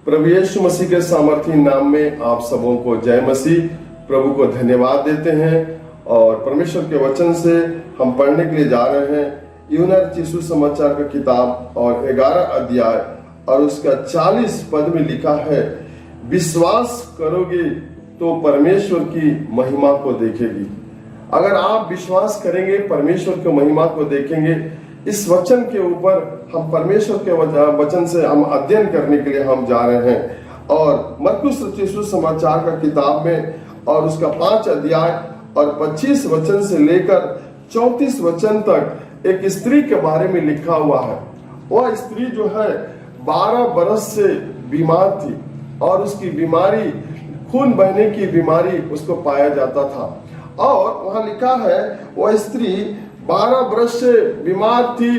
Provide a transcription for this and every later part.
प्रभु यीशु मसीह के सामर्थी नाम में आप सबों को जय मसीह। प्रभु को धन्यवाद देते हैं और परमेश्वर के वचन से हम पढ़ने के लिए जा रहे हैं यूहन्ना रचित सुसमाचार का किताब और 11 अध्याय और उसका 40 पद में लिखा है, विश्वास करोगे तो परमेश्वर की महिमा को देखेगी। अगर आप विश्वास करेंगे, परमेश्वर की महिमा को देखेंगे। इस वचन के ऊपर हम परमेश्वर के वचन से हम अध्ययन करने के लिए हम जा रहे हैं और मरकुस रचित सुसमाचार का किताब में और उसका 5 अध्याय और 25 वचन से लेकर 34 वचन तक एक स्त्री के बारे में लिखा हुआ है। वह स्त्री जो है 12 बरस से बीमार थी और उसकी बीमारी खून बहने की बीमारी उसको पाया जाता था। और वहां लिखा है वह स्त्री 12 बरस से बीमार थी,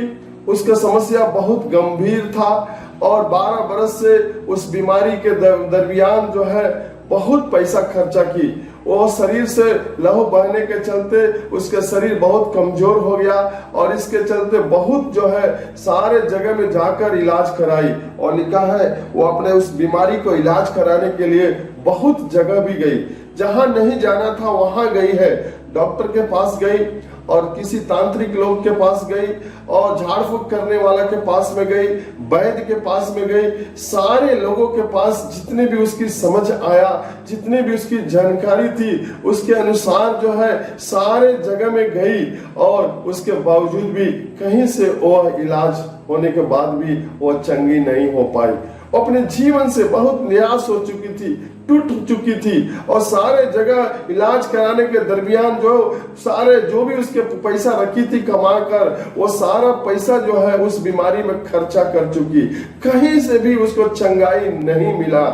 उसका समस्या बहुत गंभीर था और 12 बरस से उस बीमारी के दरमियान जो है बहुत पैसा खर्चा की। वो शरीर से लहू बहने के चलते उसका शरीर बहुत कमजोर हो गया और इसके चलते बहुत जो है सारे जगह में जाकर इलाज कराई। और लिखा है वो अपने उस बीमारी को इलाज कराने के लिए बहुत जगह भी गई, जहां नहीं जाना था वहां गई है। डॉक्टर के पास गई और किसी तांत्रिक लोग के पास गई और झाड़ फूक करने वाला के पास में गई, वैद्य के पास में गई, सारे लोगों के पास जितने भी उसकी समझ आया, जितने भी उसकी जानकारी थी उसके अनुसार जो है सारे जगह में गई और उसके बावजूद भी कहीं से वह इलाज होने के बाद भी वह चंगी नहीं हो पाई। अपने जीवन से बहुत निराश हो चुकी थी, टूट चुकी थी और सारे जगह इलाज कराने के दरमियान जो भी उसके पैसा रखी थी कमा कर, वो सारा पैसा जो है उस बीमारी में खर्चा कर चुकी। कहीं से भी उसको चंगाई नहीं मिला,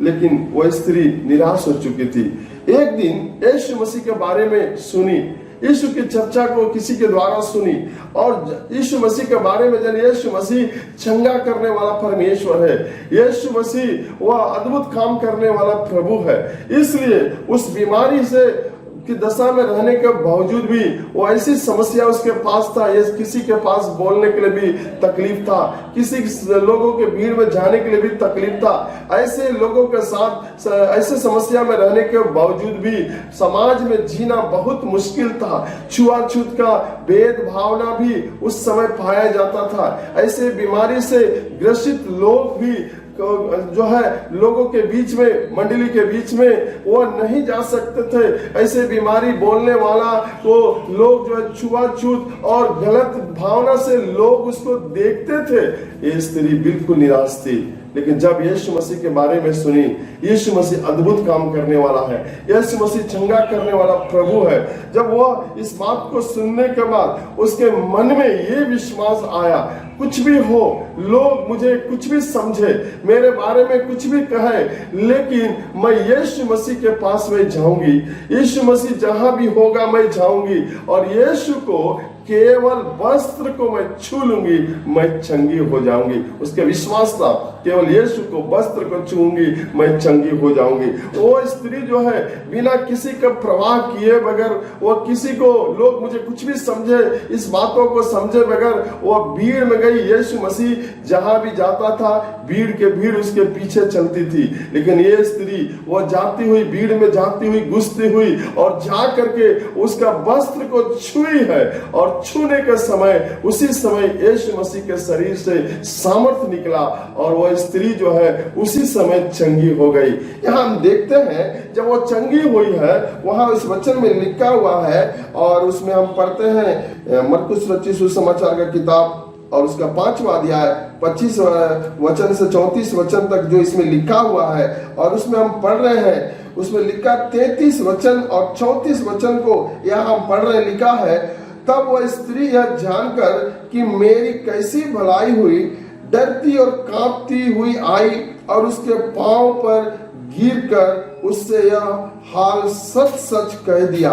लेकिन वो स्त्री निराश हो चुकी थी। एक दिन यीशु मसीह के बारे में सुनी, यीशु की चर्चा को किसी के द्वारा सुनी और यीशु मसीह के बारे में जानी। यीशु मसीह चंगा करने वाला परमेश्वर है, यीशु मसीह वह अद्भुत काम करने वाला प्रभु है। इसलिए उस बीमारी से की दशा में रहने के बावजूद भी वो ऐसी समस्या उसके पास था, ये किसी के पास बोलने के लिए भी तकलीफ था, किसी लोगों के भीड़ में जाने के लिए भी तकलीफ था। ऐसे लोगों के साथ ऐसे समस्या में रहने के बावजूद भी समाज में जीना बहुत मुश्किल था। छुआछूत का भेदभावना भी उस समय पाया जाता था। ऐसे बीमारी से ग्रसित लोग भी जो है लोगों के बीच में, मंडली के बीच में वो नहीं जा सकते थे। ऐसे बीमारी बोलने वाला तो लोग जो है छुआछूत और गलत भावना से लोग उसको देखते थे। ये स्त्री बिल्कुल निराश थी, लेकिन जब यीशु मसीह के बारे में सुनी, यीशु मसीह अद्भुत काम करने वाला है, यीशु मसीह चंगा करने वाला प्रभु है, जब वह इस बात को सुनने के बाद उसके मन में ये विश्वास आया, कुछ भी हो, लोग मुझे कुछ भी समझे, मेरे बारे में कुछ भी कहे, लेकिन मैं यीशु मसीह के पास में जाऊंगी, यीशु मसीह जहां भी होगा मैं जाऊंगी और यीशु को केवल वस्त्र को मैं छू लूंगी, मैं चंगी हो जाऊंगी। उसके विश्वास था, केवल यीशु को वस्त्र को छूंगी मैं चंगी हो जाऊंगी। वो स्त्री जो है बिना किसी का प्रवाह किए बगैर, वो किसी को लोग मुझे कुछ भी समझे, इस बातों को समझे बगैर वो भीड़ में गई। यीशु मसीह जहां भी जाता था भीड़ के भीड़ उसके पीछे चलती थी, लेकिन ये स्त्री वो जाती हुई भीड़ में जाती हुई घुसती हुई और जा करके उसका वस्त्र को छुई है और छूने के समय उसी समय यीशु मसीह के शरीर से सामर्थ निकला और वह स्त्री जो है उसी समय चंगी हो गई। यहाँ हम देखते हैं जब वो चंगी हुई है, वहां इस वचन में लिखा हुआ है और उसमें हम पढ़ते हैं मरकुस रचित सुसमाचार का किताब और उसका 5वां अध्याय 25 वचन से 34 वचन तक जो इसमें लिखा हुआ है और उसमें हम पढ़ रहे हैं, उसमें लिखा 33 वचन और 34 वचन को यहाँ हम पढ़ रहे, लिखा है, तब वह स्त्री यह जानकर कि मेरी कैसी भलाई हुई, डरती और कांपती हुई आई और उसके पांव पर गिरकर उससे यह हाल सच सच कह दिया।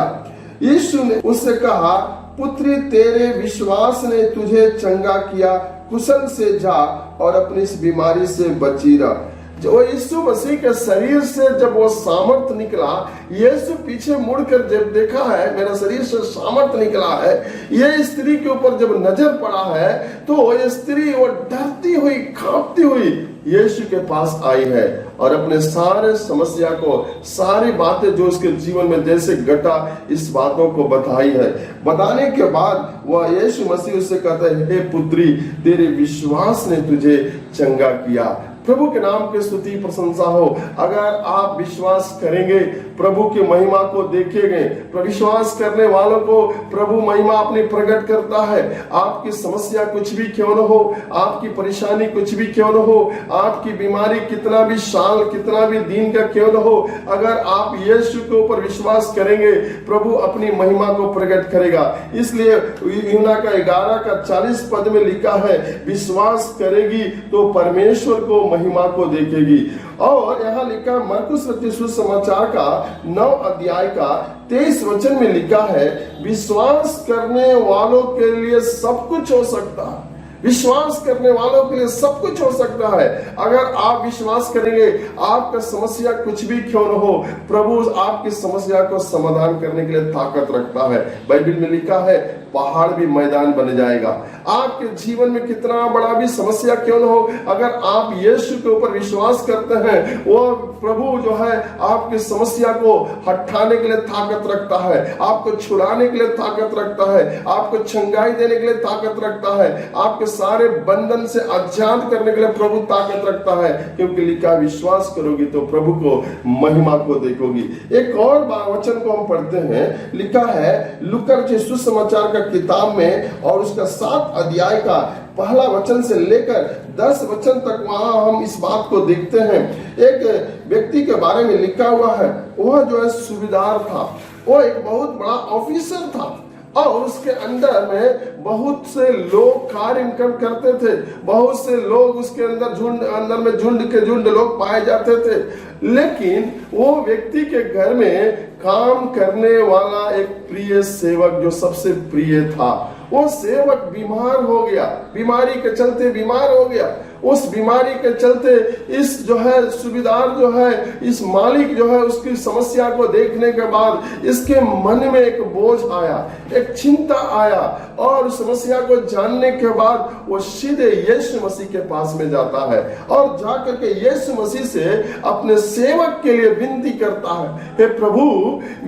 यीशु ने उससे कहा, पुत्री तेरे विश्वास ने तुझे चंगा किया, कुशल से जा और अपनी इस बीमारी से बची रह। जो यीशु मसीह के शरीर से जब वो सामर्थ निकला, यीशु पीछे मुड़कर जब देखा है मेरा शरीर से सामर्थ निकला है, ये स्त्री के ऊपर जब नजर पड़ा है तो ये स्त्री वो डरती हुई कांपती हुई यीशु के पास आई है और अपने सारे समस्या को, सारी बातें जो उसके जीवन में जैसे घटा, इस बातों को बताई है। बताने के बाद वह यीशु मसीह उससे कहता है, हे पुत्री, तेरे विश्वास ने तुझे चंगा किया। प्रभु के नाम की स्तुति प्रशंसा हो। अगर आप विश्वास करेंगे, प्रभु की महिमा को देखेंगे, विश्वास करने वालों को प्रभु महिमा अपनी प्रकट करता है। आपकी समस्या कुछ भी क्यों न हो, आपकी परेशानी कुछ भी क्यों न हो, आपकी बीमारी कितना भी साल, कितना भी दिन का क्यों न हो, अगर आप यीशु के ऊपर विश्वास करेंगे, प्रभु अपनी महिमा को प्रकट करेगा। इसलिए यूहन्ना का 11:40 पद में लिखा है, विश्वास करेगी तो परमेश्वर को, महिमा को देखेगी। और यहाँ लिखा मरकुस रचित सुसमाचार का 9 अध्याय का 23 वचन में लिखा है, विश्वास करने वालों के लिए सब कुछ हो सकता है। विश्वास करने वालों के लिए सब कुछ हो सकता है। अगर आप विश्वास करेंगे, आपका समस्या कुछ भी क्यों न हो, प्रभु आपकी समस्या को समाधान करने के लिए ताकत रखता है। बाइबल में लिखा है, पहाड़ भी मैदान बन जाएगा। आपके जीवन में कितना बड़ा भी समस्या क्यों न हो, अगर आप यीशु के ऊपर विश्वास करते हैं, वो प्रभु जो है आपकी समस्या को हटाने के लिए ताकत रखता है, आपको छुड़ाने के लिए ताकत रखता है, आपको चंगाई देने के लिए ताकत रखता है, आपके सारे बंधन से आजाद करने के लिए प्रभु ताकत रखता है। क्योंकि लिखा, विश्वास करोगी तो प्रभु को, महिमा को देखोगी। एक और वचन को हम पढ़ते हैं, लिखा है लूका रचित सुसमाचार का किताब में और उसका 7 अध्याय का पहला वचन से लेकर 10 वचन तक वहां हम इस बात को देखते हैं। एक व्यक्ति के बारे में लिखा हुआ है, वह जो है सूबेदार था, वो एक बहुत बड़ा ऑफिसर था और उसके अंदर में बहुत से लोग कार्य करते थे। बहुत से लोग उसके अंदर में झुंड के झुंड लोग पाए जाते थे। लेकिन वो व्यक्ति के घर में काम करने वाला एक प्रिय सेवक जो सबसे प्रिय था, वो सेवक बीमार हो गया, बीमारी के चलते बीमार हो गया। उस बीमारी के चलते इस जो है सूबेदार जो है, इस मालिक जो है, उसकी समस्या को देखने के बाद इसके मन में एक बोझ आया, एक चिंता आया और समस्या को जानने के बाद वो सीधे यीशु मसीह के पास में जाता है और जाकर के यीशु मसीह से अपने सेवक के लिए विनती करता है, हे प्रभु,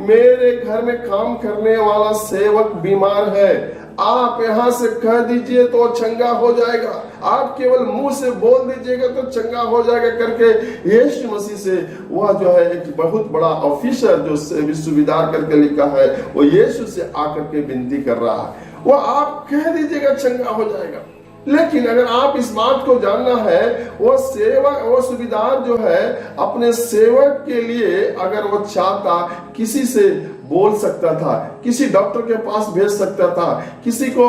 मेरे घर में काम करने वाला सेवक बीमार है, आप यहाँ से कह दीजिए तो चंगा हो जाएगा, आप केवल मुंह से बोल दीजिएगा तो चंगा हो जाएगा करके यीशु मसीह से वह जो है एक बहुत बड़ा ऑफिसर जो सूबेदार करके लिखा है, वो यीशु से आकर के विनती कर रहा है, वो आप कह दीजिएगा चंगा हो जाएगा। लेकिन अगर आप इस बात को जानना है, वो सेवक, वो सूबेदार जो है अपने सेवक के लिए अगर वो चाहता, किसी से बोल सकता था, किसी डॉक्टर के पास भेज सकता था, किसी को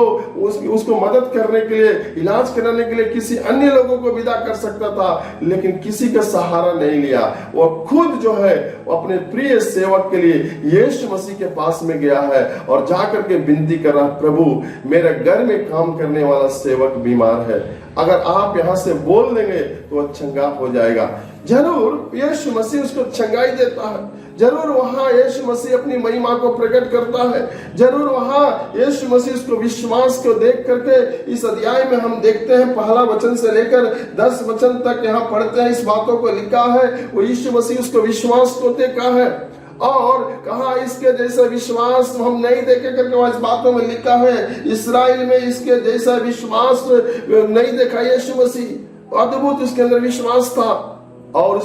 उसको मदद करने के लिए, इलाज कराने के लिए किसी अन्य लोगों को विदा कर सकता था, लेकिन किसी का सहारा नहीं लिया। वो खुद जो है वो अपने प्रिय सेवक के लिए यीशु मसीह के पास में गया है और जाकर के विनती कर रहा, प्रभु, मेरे घर में काम करने वाला सेवक बीमार है, अगर आप यहाँ से बोल देंगे तो वह चंगा हो जाएगा। जरूर यीशु मसीह उसको चंगाई देता है, जरूर वहां यीशु मसीह अपनी महिमा को प्रकट करता है, जरूर वहां यीशु मसीह उसको विश्वास को देख करके इस अध्याय में हम देखते हैं, पहला वचन से लेकर 10 वचन तक यहाँ पढ़ते हैं, इस बातों को लिखा है, वो यीशु मसीह उसको विश्वास को देखा है और कहा इसके जैसा विश्वास हम नहीं देखे करके वहां इस बातों में लिखा है, इस्राएल में इसके जैसा विश्वास नहीं देखा यीशु मसीह, अद्भुत उसके अंदर विश्वास था। और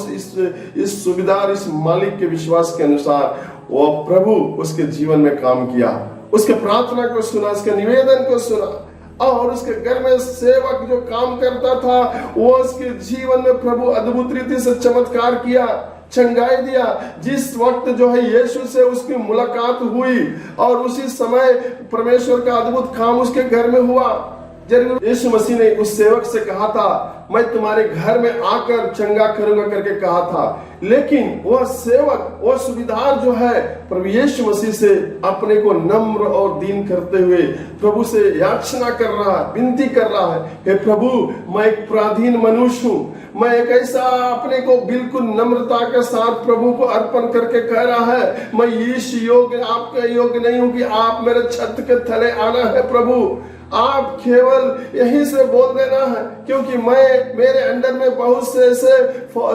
इस सूबेदार, इस मालिक के विश्वास के अनुसार वो प्रभु उसके जीवन में काम किया, उसके प्रार्थना को सुना, उसके निवेदन को सुना और उसके घर में सेवक जो काम करता था वो उसके जीवन में प्रभु अद्भुत रीति से चमत्कार किया, चंगाई दिया। जिस वक्त जो है यीशु से उसकी मुलाकात हुई और उसी समय परमेश्वर का अद्भुत काम उसके घर में हुआ। जरूर यीशु मसीह ने उस सेवक से कहा था, मैं तुम्हारे घर में आकर चंगा करूंगा करके कहा था, लेकिन वह सेवक, वह सूबेदार जो है प्रभु यीशु मसीह से अपने को नम्र और दीन करते हुए प्रभु से याचना कर रहा है, विनती कर रहा है, हे प्रभु, मैं एक पराधीन मनुष्य हूँ, मैं एक ऐसा अपने को बिल्कुल नम्रता के साथ प्रभु को अर्पण करके कह रहा है, मैं इस योग्य, आपके योग्य नहीं हूँ कि आप मेरे छत के तले आना है प्रभु, आप केवल यहीं से बोल देना है, क्योंकि मेरे अंडर में बहुत से ऐसे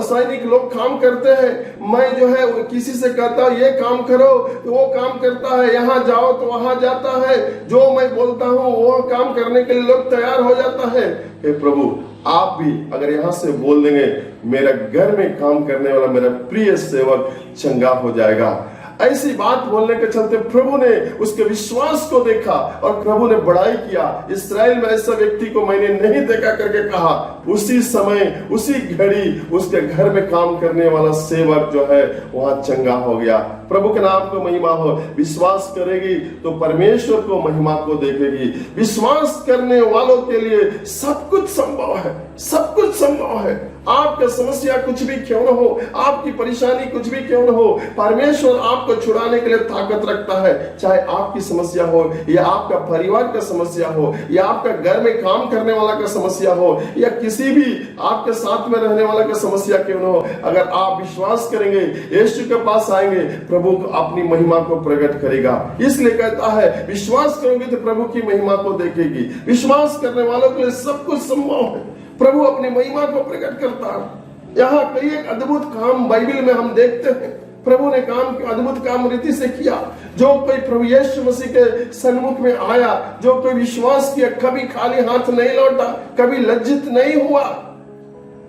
सैनिक लोग काम करते हैं। मैं जो है किसी से कहता हूँ ये काम करो तो वो काम करता है, यहाँ जाओ तो वहां जाता है, जो मैं बोलता हूँ वो काम करने के लिए लोग तैयार हो जाता है। हे प्रभु, आप भी अगर यहाँ से बोल देंगे, मेरा घर में काम करने वाला मेरा प्रिय सेवक चंगा हो जाएगा। ऐसी बात बोलने के चलते प्रभु ने उसके विश्वास को देखा और प्रभु ने बड़ाई किया। इस्राएल में ऐसा व्यक्ति को मैंने नहीं देखा करके कहा। उसी समय उसी घड़ी उसके घर में काम करने वाला सेवक जो है वहां चंगा हो गया। प्रभु के नाम को महिमा हो। विश्वास करेगी तो परमेश्वर को महिमा को देखेगी। विश्वास करने वालों के लिए सब कुछ संभव है, सब कुछ संभव है। आपका समस्या कुछ भी क्यों न हो, आपकी परेशानी कुछ भी क्यों न हो, परमेश्वर आपको छुड़ाने के लिए ताकत रखता है। चाहे आपकी समस्या हो या आपका परिवार का समस्या हो या आपका घर में काम करने वाला का समस्या हो या किसी भी आपके साथ में रहने वाला का समस्या क्यों न हो, अगर आप विश्वास करेंगे, यीशु के पास आएंगे, प्रभु अपनी महिमा को प्रकट करेगा। इसलिए कहता है विश्वास करोगे तो प्रभु की महिमा को देखेगी। विश्वास करने वालों के लिए सब कुछ संभव है। प्रभु अपनी महिमा को प्रकट करता है। यहाँ कई एक अद्भुत काम बाइबल में हम देखते हैं। प्रभु ने काम अद्भुत काम रीति से किया। जो कोई प्रभु यीशु मसीह के सन्मुख में आया, जो कोई विश्वास किया, कभी खाली हाथ नहीं लौटा, कभी लज्जित नहीं हुआ।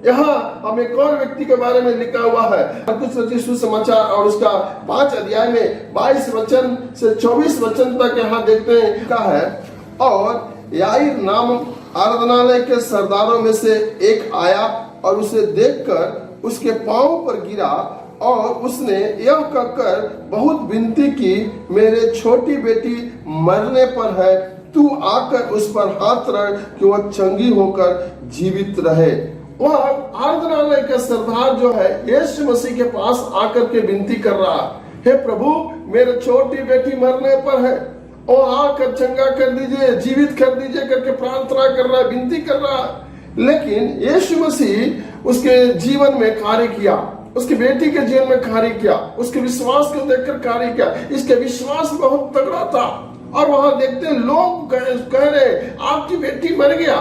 यहाँ हम एक और व्यक्ति के बारे में लिखा हुआ है, कुछ रचित समाचार और उसका 5 अध्याय में 22 वचन से 24 वचन तक यहाँ देखते हैं लिखा है। और याईर नाम आराधनालय के सरदारों में से एक आया और उसे देखकर उसके पांव पर गिरा और उसने यह कहकर बहुत विनती की, मेरे छोटी बेटी मरने पर है, तू आकर उस पर हाथ रख कि वह चंगी होकर जीवित रहे। वह आराधनालय का सरदार जो है यीशु मसीह के पास आकर के विनती कर रहा, हे प्रभु, मेरे छोटी बेटी मरने पर है और आकर चंगा कर दीजिए, जीवित कर दीजिए करके प्रार्थना कर रहा है, विनती कर रहा है। लेकिन यीशु मसीह उसके जीवन में कार्य किया, उसकी बेटी के जीवन में कार्य किया, उसके विश्वास को देखकर कार्य किया। इसके विश्वास बहुत तगड़ा था। और वहां देखते हैं लोग कह रहे आपकी बेटी मर गया,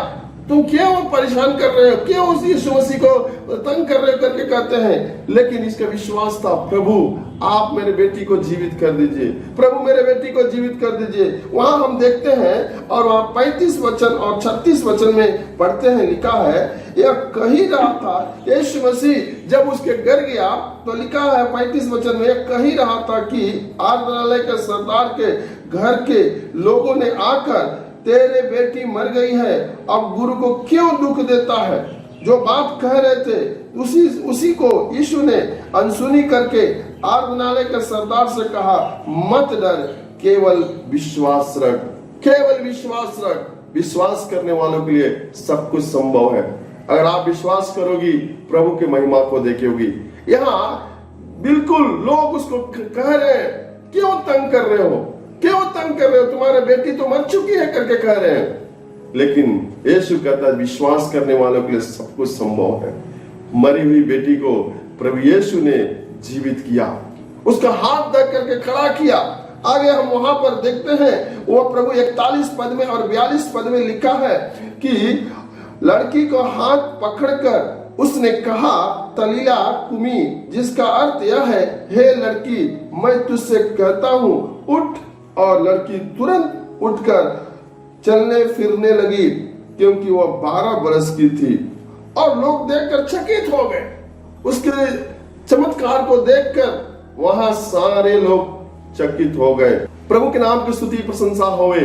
तुम क्यों परेशान कर रहे हो, क्यों उस यीशु मसीह को तंग कर रहे हो करके कहते हैं। लेकिन इसका विश्वास था, प्रभु आप मेरे बेटी को जीवित कर दीजिए, प्रभु मेरे बेटी को जीवित कर दीजिए। वहां हम देखते हैं और वहां 35 वचन और 36 वचन में पढ़ते हैं, लिखा है, यह कही रहा था यीशु मसीह जब उसके घर गया तो लिखा है 35 वचन में, यह कही रहा था कि आराधनालय के सरदार के घर के लोगों ने आकर तेरे बेटी मर गई है, अब गुरु को क्यों दुख देता है। जो बात कह रहे थे उसी को यीशु ने अनसुनी करके आराधनालय के सरदार से कहा, मत डर, केवल विश्वास रख, केवल विश्वास रख। विश्वास करने वालों के लिए सब कुछ संभव है। अगर आप विश्वास करोगी, प्रभु की महिमा को देखोगी। यहाँ बिल्कुल लोग उसको कह रहे हैं, क्यों तंग कर रहे हो, क्यों तंग कर रहे हो, तुम्हारी बेटी तो मर चुकी है करके कह रहे हैं। लेकिन यीशु कहता है विश्वास करने वालों के लिए सब कुछ संभव है। मरी हुई बेटी को प्रभु यीशु ने जीवित किया, उसका हाथ दे करके खड़ा किया। आगे हम वहां पर देखते हैं, वो प्रभु 41 पद में और 42 पद में लिखा है कि लड़की को हाथ पकड़कर उसने कहा, तलीला कुमी, जिसका अर्थ यह है, हे लड़की, मैं तुझसे कहता हूं, उठ। और लड़की तुरंत उठकर चलने फिरने लगी, क्योंकि वह 12 बरस की थी। और लोग देखकर चकित हो गए, उसके चमत्कार को देखकर वहां सारे लोग चकित हो गए। प्रभु के नाम की स्तुति प्रशंसा होवे।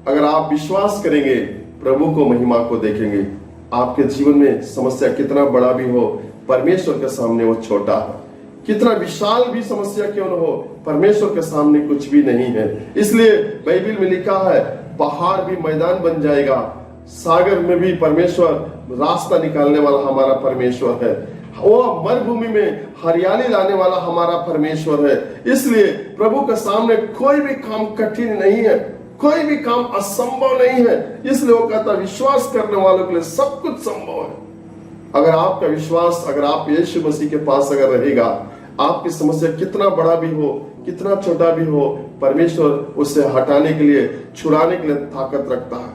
अगर आप विश्वास करेंगे, प्रभु को महिमा को देखेंगे। आपके जीवन में समस्या कितना बड़ा भी हो, परमेश्वर के सामने वो छोटा है। कितना विशाल भी समस्या क्यों न हो, परमेश्वर के सामने कुछ भी नहीं है। इसलिए बाइबल में लिखा है, पहाड़ भी मैदान बन जाएगा, सागर में भी परमेश्वर रास्ता निकालने वाला हमारा परमेश्वर है। वो मरुभूमि में हरियाली लाने वाला हमारा परमेश्वर है। इसलिए प्रभु के सामने कोई भी काम कठिन नहीं है, कोई भी काम असंभव नहीं है। इसलिए वो कहता विश्वास करने वालों के लिए सब कुछ संभव है। अगर आपका विश्वास, अगर आप यीशु मसीह के पास अगर रहेगा, आपकी समस्या कितना बड़ा भी हो, कितना छोटा भी हो, परमेश्वर उसे हटाने के लिए, छुड़ाने के लिए ताकत रखता है।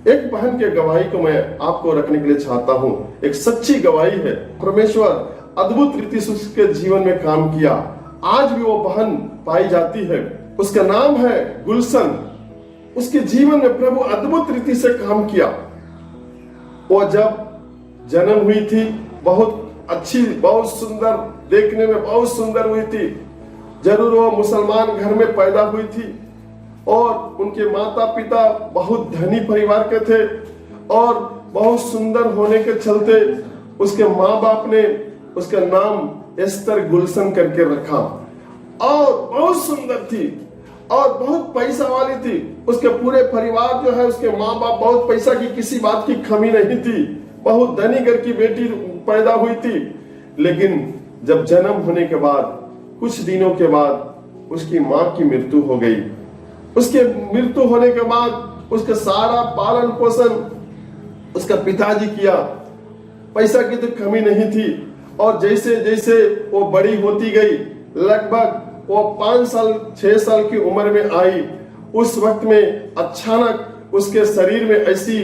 एक बहन के गवाही को मैं आपको रखने के लिए चाहता हूं। एक सच्ची गवाही है। परमेश्वर अद्भुत रीति से उसके जीवन में काम किया। आज भी वो बहन पाई जाती है। उसका नाम है गुलशन। उसके जीवन में प्रभु अद्भुत रीति से काम किया। वो जब जन्म हुई थी, बहुत अच्छी, बहुत सुंदर, देखने में बहुत सुंदर हुई थी। जरूर वो मुसलमान घर में पैदा हुई थी और उनके माता पिता बहुत धनी परिवार के थे और बहुत सुंदर होने के चलते उसके माँ बाप ने उसका नाम एस्तर गुलशन करके रखा। और बहुत सुंदर थी और बहुत पैसा वाली थी। उसके पूरे परिवार जो है, उसके माँ बाप, बहुत पैसा की किसी बात की कमी नहीं थी। बहुत धनी घर की बेटी पैदा हुई थी। लेकिन जब जन्म होने के बाद कुछ दिनों के बाद उसकी माँ की मृत्यु हो गई। उसके मृत्यु होने के बाद उसका सारा पालन पोषण उसका पिताजी किया। पैसा की तो कमी नहीं थी। और जैसे जैसे वो बड़ी होती गई, लगभग वो 5 साल 6 साल की उम्र में आई, उस वक्त में अचानक उसके शरीर में ऐसी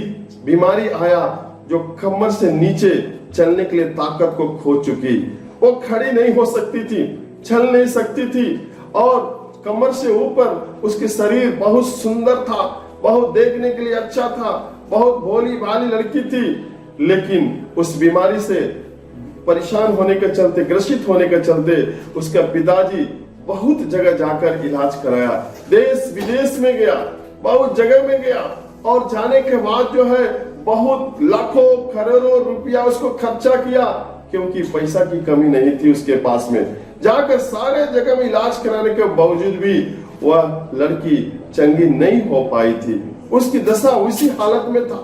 बीमारी आया जो कमर से नीचे चलने के लिए ताकत को खो चुकी। वो खड़ी नहीं हो सकती थी, चल नहीं सकती थी और कमर से ऊपर उसके शरीर बहुत सुंदर था, बहुत देखने के लिए अच्छा था, बहुत भोली भाली लड़की थी। लेकिन उस बीमारी से परेशान होने के चलते, ग्रसित होने के चलते उसका पिताजी बहुत जगह जाकर इलाज कराया। देश विदेश में गया, बहुत जगह में गया और जाने के बाद जो है बहुत लाखों करोड़ों रुपया उसको खर्चा किया, क्योंकि पैसा की कमी नहीं थी उसके पास में। जाकर सारे जगह में इलाज कराने के बावजूद भी वह लड़की चंगी नहीं हो पाई थी। उसकी दशा उसी हालत में था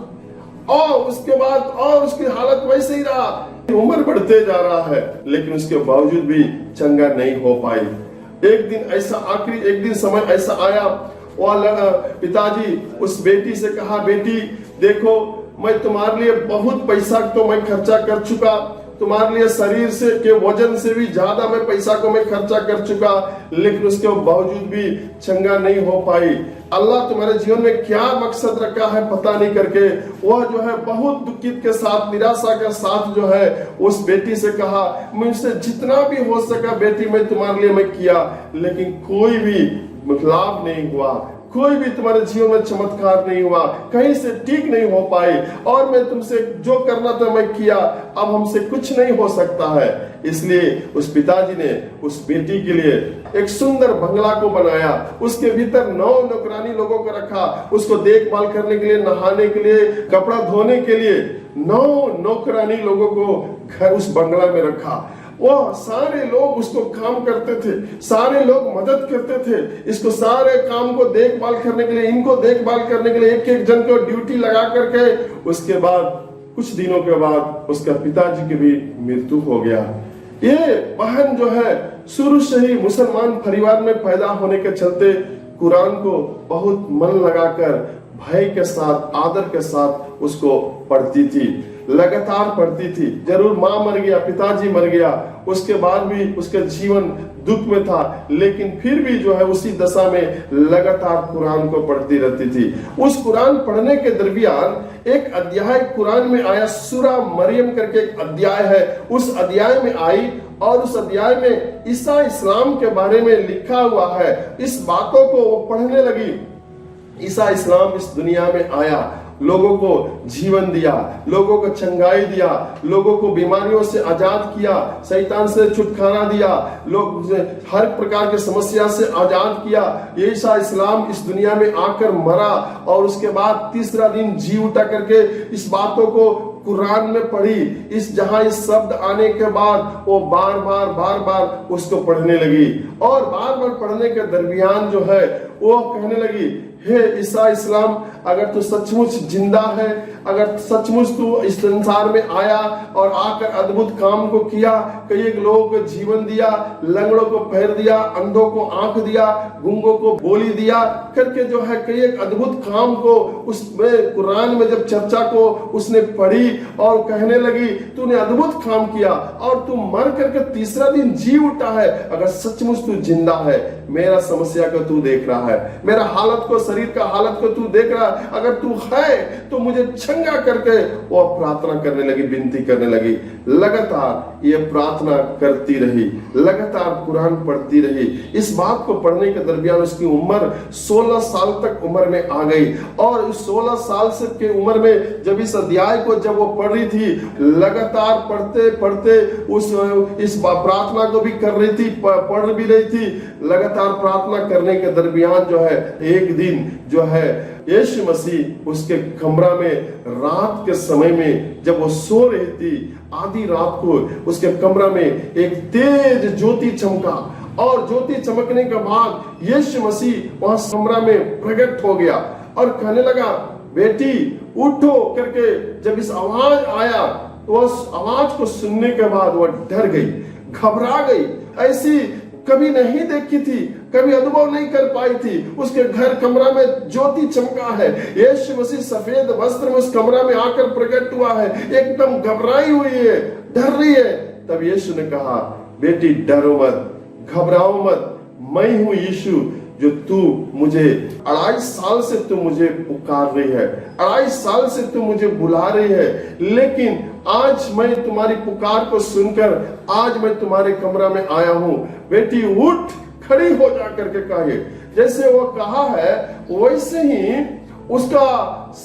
और उसके बाद और उसकी हालत वैसे ही रहा। उम्र बढ़ते जा रहा है लेकिन उसके बावजूद भी चंगा नहीं हो पाई। एक दिन ऐसा एक दिन समय ऐसा आया, वह पिताजी उस बेटी से कहा, बेटी देखो, मैं तुम्हारे लिए बहुत पैसा तो मैं खर्चा कर चुका, तुम्हारे लिए शरीर से के वजन से भी ज्यादा मैं पैसा को मैं खर्चा कर चुका, लेकिन उसके बावजूद भी चंगा नहीं हो पाई। अल्लाह तुम्हारे जीवन में क्या मकसद रखा है पता नहीं करके वह जो है बहुत दुखित के साथ, निराशा के साथ जो है उस बेटी से कहा, मुझसे जितना भी हो सका बेटी मैं तुम्हारे लिए मैं किया, लेकिन कोई भी लाभ नहीं हुआ, कोई भी तुम्हारे जीवन में चमत्कार नहीं हुआ, कहीं से ठीक नहीं हो पाई और मैं तुमसे जो करना था मैं किया, अब हमसे कुछ नहीं हो सकता है। इसलिए उस पिताजी ने उस बेटी के लिए एक सुंदर बंगला को बनाया, उसके भीतर 9 नौकरानी लोगों को रखा, उसको देखभाल करने के लिए, नहाने के लिए, कपड़ा धोने के लिए 9 नौकरानी लोगों को घर उस बंगला में रखा। वो सारे लोग उसको काम करते थे, सारे लोग मदद करते थे, इसको सारे काम को देखभाल करने के लिए, इनको देखभाल करने के लिए एक एक जन को ड्यूटी लगा करके। उसके बाद कुछ दिनों के बाद उसका पिताजी की भी मृत्यु हो गया। ये बहन जो है शुरू से ही मुसलमान परिवार में पैदा होने के चलते कुरान को बहुत मन लगाकर भय के साथ, आदर के साथ उसको पढ़ती थी, लगातार पढ़ती थी। जरूर माँ मर गया, पिताजी मर गया, उसके बाद भी उसका जीवन दुख में था, लेकिन फिर भी जो है उसी दशा में लगातार कुरान को पढ़ती रहती थी। उस कुरान पढ़ने के दरमियान एक अध्याय कुरान में आया, सूरा मरियम करके एक अध्याय है, उस अध्याय में आई और उस अध्याय में ईसा इस्लाम के बारे में लिखा हुआ है। इस बातों को वो पढ़ने लगी। ईसा इस्लाम इस दुनिया में आया, लोगों को जीवन दिया, लोगों को चंगाई दिया, लोगों को बीमारियों से आजाद किया, शैतान से छुटकारा दिया, लोग हर प्रकार की समस्या से आजाद किया। ईसा इस्लाम इस दुनिया में आकर मरा और उसके बाद तीसरा दिन जी उठा करके इस बातों को कुरान में पढ़ी। जहां इस शब्द आने के बाद वो बार बार उसको पढ़ने लगी और बार बार पढ़ने के दरमियान जो है वो कहने लगी, हे ईसा इस्लाम, अगर तू सचमुच जिंदा है, अगर सचमुच तू इस संसार में आया और आकर अद्भुत काम को किया, कई एक लोगों को जीवन दिया, लंगड़ों को पैर दिया, अंधों को आंख दिया, गूंगों को बोली दिया करके जो है कई एक अद्भुत काम को उसमें कुरान में जब चर्चा को उसने पढ़ी और कहने लगी तूने अद्भुत काम किया और तू मर करके तीसरा दिन जी उठा है, अगर सचमुच तू जिंदा है, मेरा समस्या को तू देख रहा है, मेरा हालत को, शरीर का हालत को तू देख रहा है, अगर तू है तो मुझे चंगा करके वो प्रार्थना करने लगी, विनती करने लगी। लगातार ये प्रार्थना करती रही, लगातार कुरान पढ़ती रही। इस बात को पढ़ने के दरमियान उसकी उम्र 16 साल तक उम्र में आ गई और 16 साल से के उम्र में जब इस अध्याय को जब वो पढ़ रही थी, लगातार पढ़ते पढ़ते इस प्रार्थना को भी कर रही थी, पढ़ भी रही थी। लगातार प्रार्थना करने के दरमियान जो है एक दिन जो है यीशु मसीह उसके कमरा में रात के समय में जब वो सो रही थी, आधी रात को उसके कमरा में एक तेज ज्योति चमका और ज्योति चमकने के बाद यीशु मसीह वहां कमरा में प्रकट हो गया और कहने लगा बेटी उठो करके। जब इस आवाज आया तो उस आवाज को सुनने के बाद वह डर गई, घबरा गई, ऐसी कभी नहीं देखी थी, कभी अनुभव नहीं कर पाई थी। उसके घर कमरा में ज्योति चमका है, यीशु मसीह सफेद वस्त्र में उस कमरा में आकर प्रकट हुआ है, एकदम घबराई हुई है, डर रही है। तब यीशु ने कहा बेटी डरो मत, घबराओ मत, मैं हूं यीशु जो तू मुझे 2.5 साल से तू मुझे पुकार रही है, 2.5 साल से तू मुझे बुला रही है, लेकिन आज मैं तुम्हारी पुकार को सुनकर आज मैं तुम्हारे कमरा में आया हूं। बेटी उठ, खड़ी हो जा करके कहे। जैसे वो कहा है वैसे ही उसका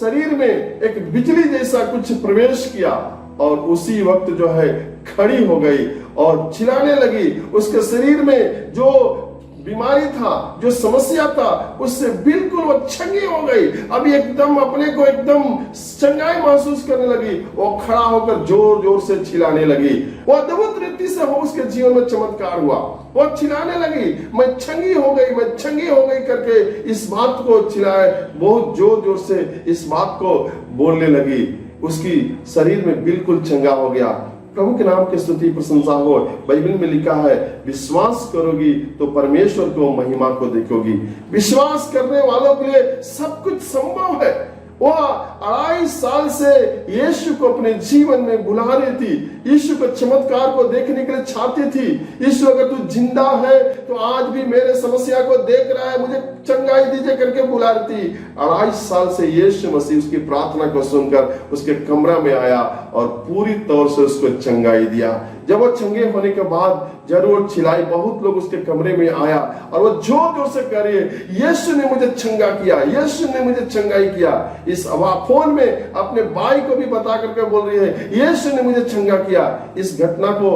शरीर में एक बिजली जैसा कुछ प्रवेश किया और उसी वक्त जो है खड़ी हो गई और चिल्लाने लगी। उसके शरीर में जो बीमारी था, जो समस्या था, उससे बिल्कुल वो चंगी हो गई। अभी एकदम अपने को एकदम चंगाई महसूस करने लगी। वो खड़ा होकर जोर जोर से चिल्लाने लगी। वो अद्भुत रीति से हो उसके जीवन में चमत्कार हुआ। वो चिल्लाने लगी मैं चंगी हो गई, मैं चंगी हो गई करके इस बात को चिल्लाए, बहुत जोर जोर से इस बात को बोलने लगी। उसकी शरीर में बिल्कुल चंगा हो गया। प्रभु के नाम की स्तुति प्रशंसा हो। बाइबल में लिखा है विश्वास करोगी तो परमेश्वर को महिमा को देखोगी। विश्वास करने वालों के लिए सब कुछ संभव है। वो 2.5 साल से यीशु को अपने जीवन में बुला रही थी, यीशु को चमत्कार को देखने के लिए चाहती थी। यीशु अगर तू जिंदा है तो आज भी मेरे समस्या को देख रहा है, मुझे चंगाई दीजिए करके बुला रही थी। 2.5 साल से यीशु मसीह उसकी प्रार्थना को सुनकर उसके कमरा में आया और पूरी तौर से उसको चंगाई दिया। जब वो चंगे होने के बाद जरूर चिल्लाई, बहुत लोग उसके कमरे में आया और वो जोर जोर से कह रही है यीशु ने मुझे चंगा किया, यीशु ने मुझे चंगाई किया। इस फोन में अपने भाई को भी बता करके बोल रही है यीशु ने मुझे चंगा किया। इस घटना को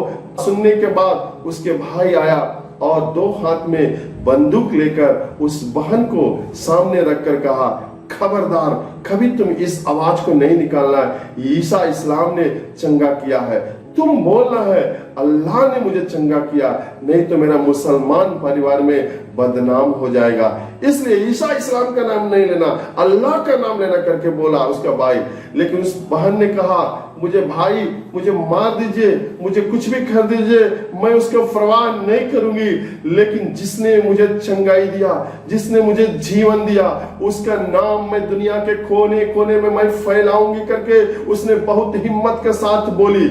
सुनने के बाद उसके भाई आया और 2 हाथ में बंदूक लेकर उस बहन को सामने रखकर कहा खबरदार कभी तुम इस आवाज को नहीं निकालना है, ईसा इस्लाम ने चंगा किया है। तुम बोलना है अल्लाह ने मुझे चंगा किया, नहीं तो मेरा मुसलमान परिवार में बदनाम हो जाएगा। इसलिए ईसा इस्लाम का नाम नहीं लेना, अल्लाह का नाम लेना करके बोला उसका भाई। लेकिन उस बहन ने कहा मुझे भाई मुझे मार दीजिए, मुझे कुछ भी कर दीजिए, मैं उसका परवाह नहीं करूंगी, लेकिन जिसने मुझे चंगाई दिया, जिसने मुझे जीवन दिया, उसका नाम मैं दुनिया के कोने कोने में मैं फैलाऊंगी करके उसने बहुत हिम्मत के साथ बोली।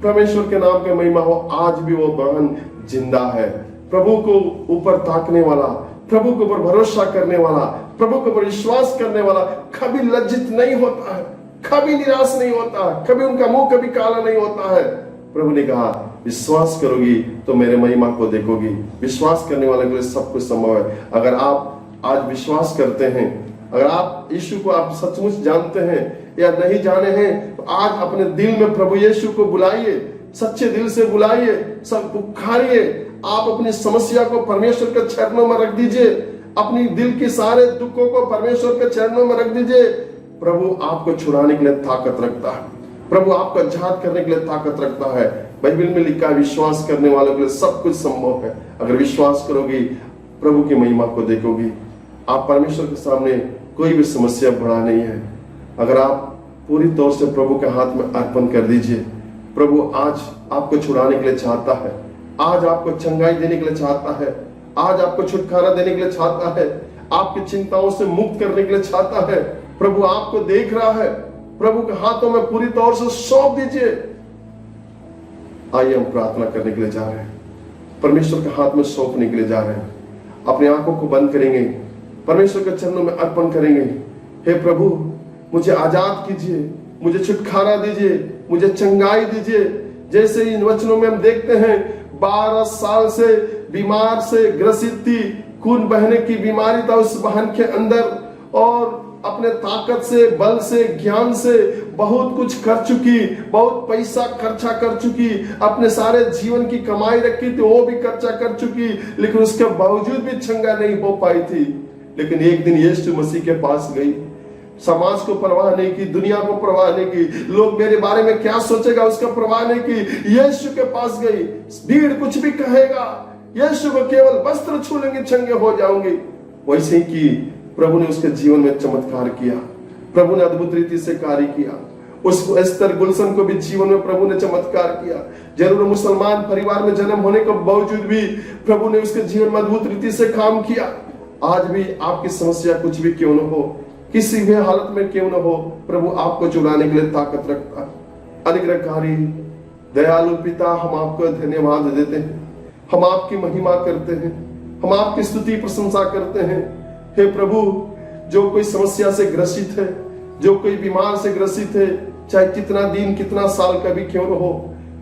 परमेश्वर के नाम के महिमा हो। आज भी वो बहन जिंदा है। प्रभु को ऊपर ताकने वाला, प्रभु के ऊपर भरोसा करने वाला, प्रभु के ऊपर विश्वास करने वाला कभी लज्जित नहीं होता है, कभी निराश नहीं होता है, कभी उनका मुंह कभी काला नहीं होता है। प्रभु ने कहा विश्वास करोगी तो मेरे महिमा को देखोगी। विश्वास करने वाले के लिए सब कुछ संभव है। अगर आप आज विश्वास करते हैं, अगर आप यीशु को आप सचमुच जानते हैं या नहीं जाने हैं, तो आज अपने दिल में प्रभु यीशु को बुलाइए, सच्चे दिल से बुलाइए, सब पुकारिए। आप अपनी समस्या को परमेश्वर के चरणों में रख दीजिए, अपनी दिल के सारे दुखों को परमेश्वर के चरणों में रख दीजिए। प्रभु आपको छुड़ाने के लिए ताकत रखता है, प्रभु आपको आजाद करने के लिए ताकत रखता है। बाइबल में लिखा है विश्वास करने वालों के लिए सब कुछ संभव है। अगर विश्वास करोगी प्रभु की महिमा को देखोगी। आप परमेश्वर के सामने कोई भी समस्या बड़ा नहीं है। अगर आप पूरी तौर से प्रभु के हाथ में अर्पण कर दीजिए। प्रभु आज आपको छुड़ाने के लिए चाहता है, आज आपको चंगाई देने के लिए चाहता है, आज आपको छुटकारा देने के लिए चाहता है, आपकी चिंताओं से मुक्त करने के लिए चाहता है। प्रभु आपको देख रहा है। प्रभु के हाथों में पूरी तौर से सौंप दीजिए। आइए हम प्रार्थना करने के लिए जा रहे हैं, परमेश्वर के हाथ में सौंपने के लिए जा रहे हैं। अपनी आंखों को बंद करेंगे, परमेश्वर के चरणों में अर्पण करेंगे। हे प्रभु, मुझे आजाद कीजिए, मुझे छुटकारा दीजिए, मुझे चंगाई दीजिए। जैसे इन वचनों में हम देखते हैं 12 साल से बीमार से ग्रसित थी, खून बहने की बीमारी था उस बहन के अंदर, और अपने ताकत से, बल से, ज्ञान से बहुत कुछ कर चुकी, बहुत पैसा खर्चा कर चुकी, अपने सारे जीवन की कमाई रखी थी वो भी खर्चा कर चुकी, लेकिन उसके बावजूद भी चंगा नहीं हो पाई थी। लेकिन एक दिन यीशु मसीह के पास गई, समाज को परवाह नहीं की, दुनिया को परवाह नहीं की, लोग मेरे बारे में क्या सोचेगा उसका परवाह नहीं की। यीशु के पास गई, भीड़ कुछ भी कहेगा, यीशु को केवल वस्त्र छू लेंगे चंगे हो जाऊंगी। वैसे ही की प्रभु ने उसके जीवन में चमत्कार किया, प्रभु ने अद्भुत रीति से कार्य किया। उस एस्तर गुलशन को भी जीवन में प्रभु ने चमत्कार किया। जरूर मुसलमान परिवार में जन्म होने के बावजूद भी प्रभु ने उसके जीवन में अद्भुत रीति से काम किया। आज भी आपकी समस्या कुछ भी क्यों न हो, किसी भी हालत में क्यों न हो, प्रभु आपको छुड़ाने के लिए ताकत रखता है। अनुग्रहकारी दयालु पिता, हम आपको धन्यवाद देते हैं, हम आपकी महिमा करते हैं, हम आपकी स्तुति प्रशंसा करते हैं। हे प्रभु, जो कोई समस्या से ग्रसित है, जो कोई बीमार से ग्रसित है, चाहे कितना दिन कितना साल का भी क्यों न हो,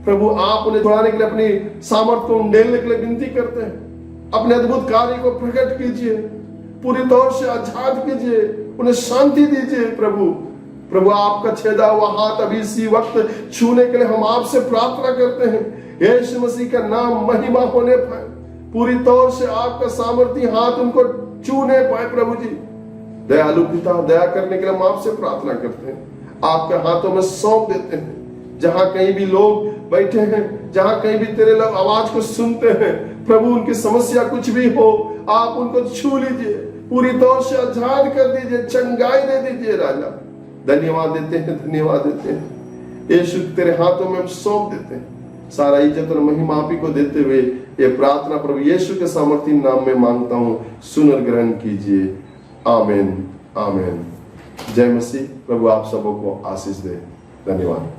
प्रभु आप उन्हें छुड़ाने के लिए अपनी सामर्थ्य को उंडेलने के लिए विनती करते हैं। अपने अद्भुत कार्य को प्रकट कीजिए, पूरी तौर से आजाद कीजिए, उन्हें शांति दीजिए। प्रभु आपका छेदा हुआ हाथ अभी इसी वक्त छूने के लिए हम आपसे प्रार्थना करते हैं। यीशु मसीह का नाम महिमा होने पाए, पूरी तौर से आपका सामर्थ्य हाथ उनको छूने पाए। प्रभु जी दयालु पिता, दया करने के लिए हम आपसे प्रार्थना करते हैं, आपके हाथों में सौंप देते हैं। जहां कहीं भी लोग बैठे हैं, जहां कहीं भी तेरे लोग आवाज को सुनते हैं, प्रभु उनकी समस्या कुछ भी हो, आप उनको छू लीजिए, पूरी तौर से आजाद कर दीजिए, चंगाई दे दीजिए। राजा धन्यवाद देते हैं, धन्यवाद देते हैं। यीशु तेरे हाथों में हम सौंप देते हैं, सारा इज्जत और महिमा आप ही को देते हुए ये प्रार्थना प्रभु यीशु के सामर्थ्य नाम में मांगता हूँ, सुन और ग्रहण कीजिए। आमीन, आमीन। जय मसीह। प्रभु आप सबों को आशीष दे। धन्यवाद।